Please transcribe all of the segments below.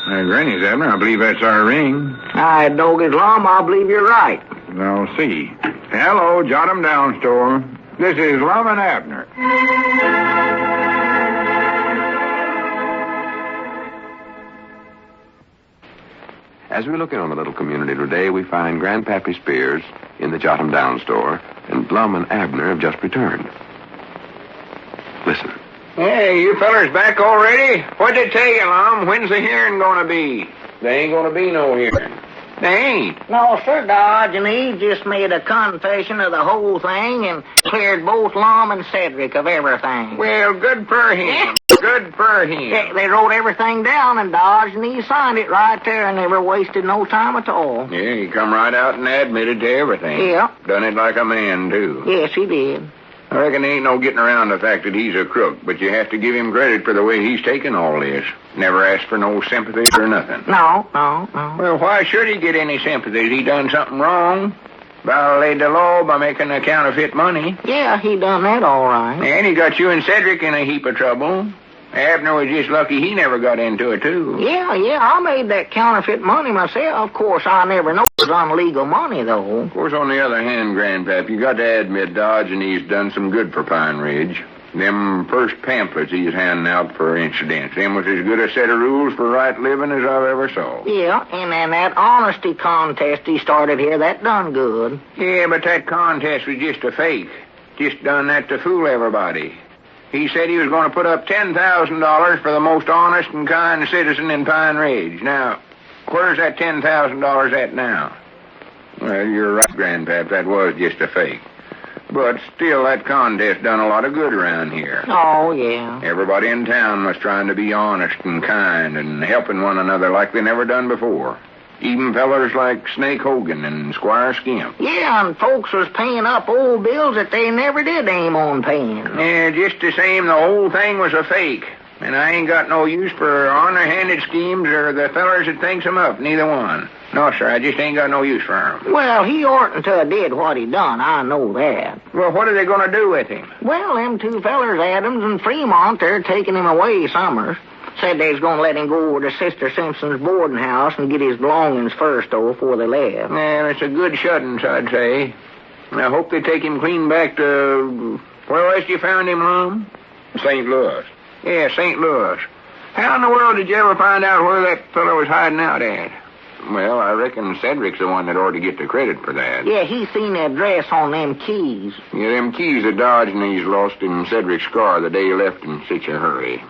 Granny's, Abner. I believe that's our ring. Aye, Doggy's Lum, I believe you're right. I'll see. Hello, Jot 'em Down store. This is Lum and Abner. As we look in on the little community today, we find Grandpappy Spears in the Jot 'em Down store, and Lum and Abner have just returned. Listen. Hey, you fellers back already? What'd they tell you, Lum? When's the hearing gonna be? There ain't gonna be no hearing. They ain't. No, sir, Diogenes just made a confession of the whole thing and cleared both Lum and Cedric of everything. Well, good for him. Good for him. They wrote everything down, and Diogenes signed it right there and never wasted no time at all. Yeah, he come right out and admitted to everything. Yeah. Done it like a man, too. Yes, he did. I reckon there ain't no getting around the fact that he's a crook, but you have to give him credit for the way he's taken all this. Never asked for no sympathy or nothing. No. Well, why should he get any sympathy? He done something wrong. Violated the law by making the counterfeit money. Yeah, he done that all right. And he got you and Cedric in a heap of trouble. Abner was just lucky he never got into it, too. Yeah, I made that counterfeit money myself. Of course, I never know it was unlegal money, though. Of course, on the other hand, Grandpap, you got to admit Diogenes done some good for Pine Ridge. Them first pamphlets he's handing out for incidents, them was as good a set of rules for right living as I've ever saw. Yeah, and then that honesty contest he started here, that done good. Yeah, but that contest was just a fake. Just done that to fool everybody. He said he was going to put up $10,000 for the most honest and kind citizen in Pine Ridge. Now, where's that $10,000 at now? Well, you're right, Grandpap, that was just a fake. But still, that contest done a lot of good around here. Oh, yeah. Everybody in town was trying to be honest and kind and helping one another like they never done before. Even fellers like Snake Hogan and Squire Skimp. Yeah, and folks was paying up old bills that they never did aim on paying. Yeah, just the same, the whole thing was a fake. And I ain't got no use for honor-handed schemes or the fellers that thinks 'em up, neither one. No, sir, I just ain't got no use for 'em. Well, he oughtn't to have did what he done, I know that. Well, what are they going to do with him? Well, them two fellers, Adams and Fremont, they're taking him away summers. Said they was going to let him go over to Sister Simpson's boarding house and get his belongings first, though, before they left. Well, it's a good shuttance, I'd say. I hope they take him clean back to... Where else you found him, Lum? St. Louis. Yeah, St. Louis. How in the world did you ever find out where that fellow was hiding out at? Well, I reckon Cedric's the one that ought to get the credit for that. Yeah, he seen the address on them keys. Yeah, them keys that Diogenes lost in Cedric's car the day he left in such a hurry.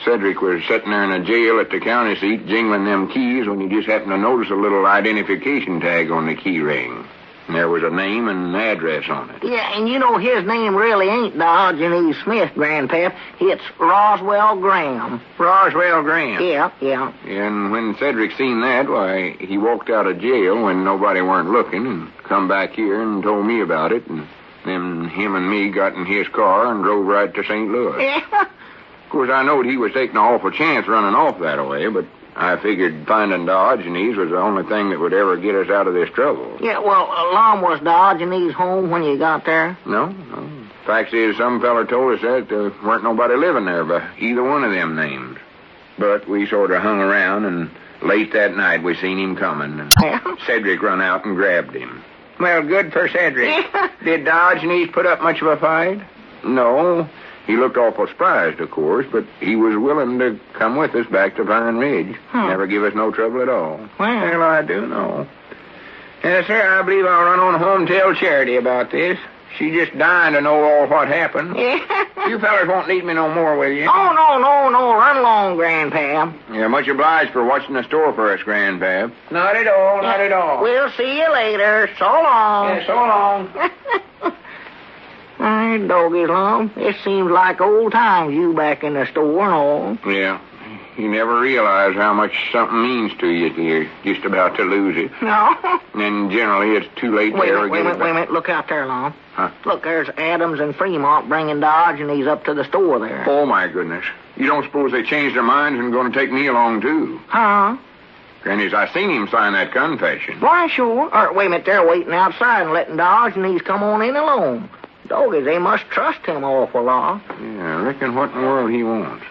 Cedric was sitting there in a jail at the county seat jingling them keys when he just happened to notice a little identification tag on the key ring. And there was a name and an address on it. Yeah, and you know his name really ain't Diogenes Smith, Grandpap. It's Roswell Graham. Roswell Graham? Yeah. And when Cedric seen that, why, he walked out of jail when nobody weren't looking and come back here and told me about it. And then him and me got in his car and drove right to St. Louis. Yeah. Of course, I knowed he was taking an awful chance running off that way, but I figured finding Diogenes was the only thing that would ever get us out of this trouble. Yeah, well, Lum, was Diogenes home when you got there? No. Fact is, some fella told us that there weren't nobody living there by either one of them names. But we sort of hung around, and late that night we seen him coming. And Cedric run out and grabbed him. Well, good for Cedric. Yeah. Did Diogenes put up much of a fight? No. He looked awful surprised, of course, but he was willing to come with us back to Pine Ridge. Never give us no trouble at all. Well, I do know. Yes, sir, I believe I'll run on home and tell Charity about this. She just dying to know all what happened. Yeah. You fellers won't need me no more, will you? Oh, no. Run along, Grandpap. Yeah, much obliged for watching the store for us, Grandpap. Not at all. We'll see you later. So long. Yeah, so long. Hey, Doggy Lum, it seems like old times you back in the store and all. Yeah. You never realize how much something means to you till you're just about to lose it. No. And then generally it's too late to ever get it back. Wait a minute. Look out there, Lum. Huh? Look, there's Adams and Fremont bringing Diogenes up to the store there. Oh, my goodness. You don't suppose they changed their minds and going to take me along, too? Huh? Granny's, I seen him sign that confession. Why, sure. Wait a minute, they're waiting outside and letting Diogenes come on in alone. Doggy, they must trust him awful lot. Yeah, I reckon what in the world he wants.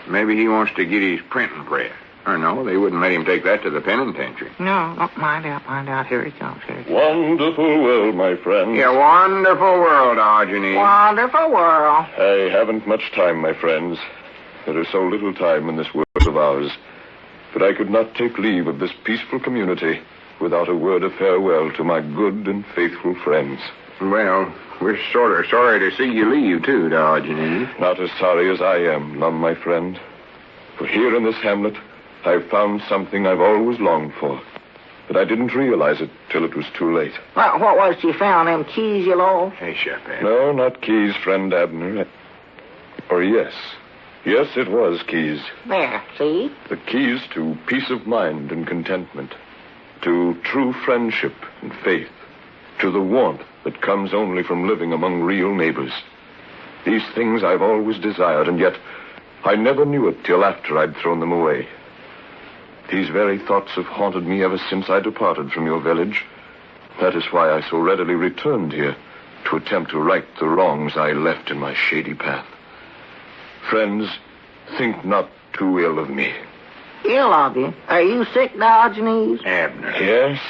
Maybe he wants to get his printing press. Or no, they wouldn't let him take that to the penitentiary. No, mind out. Here he comes. Wonderful world, my friend. Yeah, wonderful world, Diogenes. Wonderful world. I haven't much time, my friends. There is so little time in this world of ours. But I could not take leave of this peaceful community without a word of farewell to my good and faithful friends. Well, we're sort of sorry to see you leave, too, Diogenes. Not as sorry as I am, Lum, my friend. For here in this hamlet, I've found something I've always longed for. But I didn't realize it till it was too late. Well, what was it you found, them keys you lost? Hey, Shep, No, not keys, friend Abner. Or yes. Yes, it was keys. There, see? The keys to peace of mind and contentment. To true friendship and faith. To the warmth that comes only from living among real neighbors. These things I've always desired, and yet I never knew it till after I'd thrown them away. These very thoughts have haunted me ever since I departed from your village. That is why I so readily returned here, to attempt to right the wrongs I left in my shady path. Friends, think not too ill of me. Ill of you? Are you sick, Diogenes? Abner.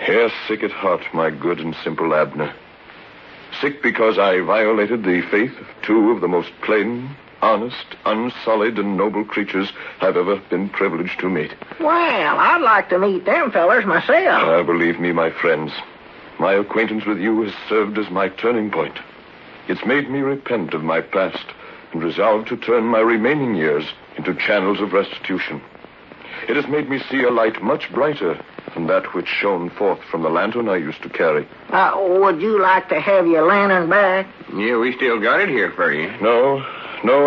Yes, sick at heart, my good and simple Abner. Sick because I violated the faith of two of the most plain, honest, unsullied, and noble creatures I've ever been privileged to meet. Well, I'd like to meet them fellers myself. Believe me, my friends, my acquaintance with you has served as my turning point. It's made me repent of my past and resolve to turn my remaining years into channels of restitution. It has made me see a light much brighter than that which shone forth from the lantern I used to carry. Would you like to have your lantern back? Yeah, we still got it here for you. No,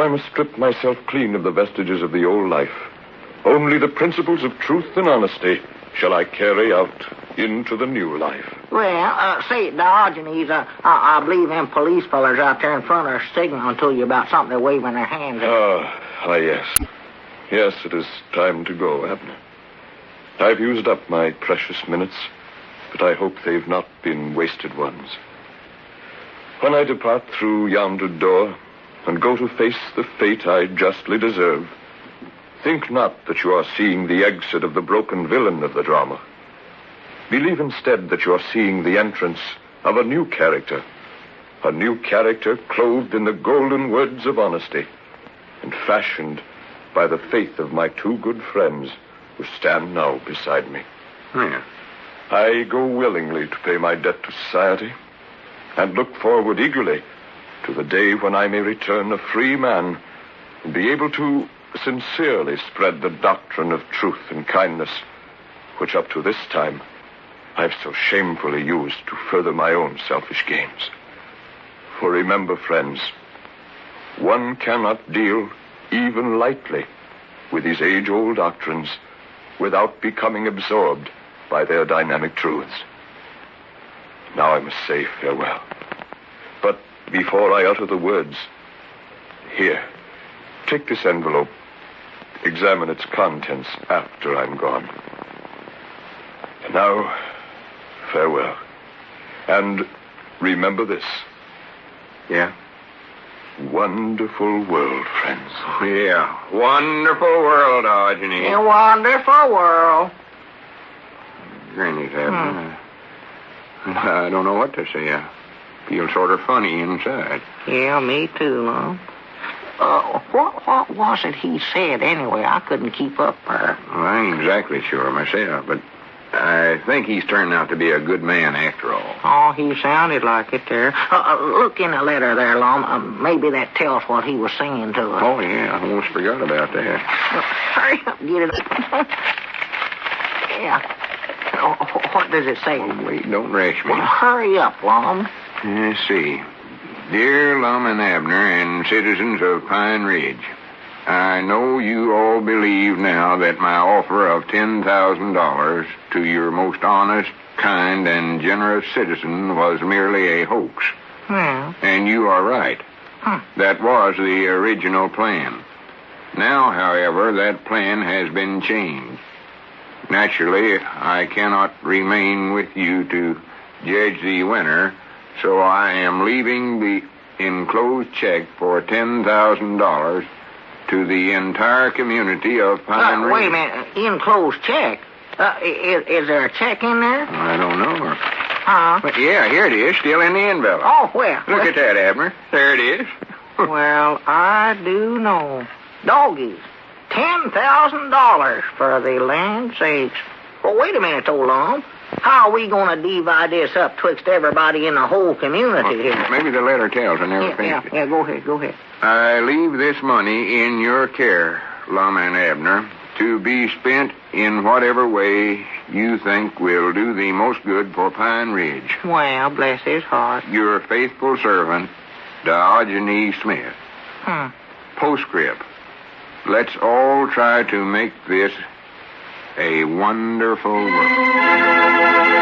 I must strip myself clean of the vestiges of the old life. Only the principles of truth and honesty shall I carry out into the new life. Well, say, Diogenes, I believe them police fellers out there in front are signaling to you about something. They're waving their hands. Yes. Yes, it is time to go, Abner. I've used up my precious minutes, but I hope they've not been wasted ones. When I depart through yonder door and go to face the fate I justly deserve, think not that you are seeing the exit of the broken villain of the drama. Believe instead that you are seeing the entrance of a new character clothed in the golden words of honesty and fashioned by the faith of my two good friends who stand now beside me. Yeah. I go willingly to pay my debt to society and look forward eagerly to the day when I may return a free man and be able to sincerely spread the doctrine of truth and kindness, which up to this time I've so shamefully used to further my own selfish gains. For remember, friends, one cannot deal even lightly with these age-old doctrines without becoming absorbed by their dynamic truths. Now I must say farewell. But before I utter the words, here, take this envelope. Examine its contents after I'm gone. And now, farewell. And remember this. Yeah? Wonderful world, friends. Yeah, wonderful world, Diogenes. A wonderful world. Granny's Abner. I don't know what to say. I feel sort of funny inside. Yeah, me too, Lum. What was it he said anyway? I couldn't keep up there. Well, I ain't exactly sure myself, but I think he's turned out to be a good man after all. Oh, he sounded like it there. Look in the letter there, Lum. Maybe that tells what he was saying to us. Oh, yeah, I almost forgot about that. Hurry up, get it. Yeah. What does it say? Oh, wait, don't rush me. Well, hurry up, Lum. Let's see. Dear Lum and Abner and citizens of Pine Ridge, I know you all believe now that my offer of $10,000 to your most honest, kind, and generous citizen was merely a hoax. Yeah. And you are right. That was the original plan. Now, however, that plan has been changed. Naturally, I cannot remain with you to judge the winner, so I am leaving the enclosed check for $10,000 to the entire community of Pine Ridge. Wait a minute. Enclosed check. Is there a check in there? I don't know. Huh? But yeah, here it is, still in the envelope. Oh, where? Look at that, Abner. There it is. Well, I do know. Doggies. $10,000 for the land sakes. Well, wait a minute, old Lum. How are we going to divide this up twixt everybody in the whole community here? Maybe the letter tells. I never finished it. Yeah, go ahead. I leave this money in your care, Lum and Abner, to be spent in whatever way you think will do the most good for Pine Ridge. Well, bless his heart. Your faithful servant, Diogenes Smith. Postscript. Let's all try to make this a wonderful world.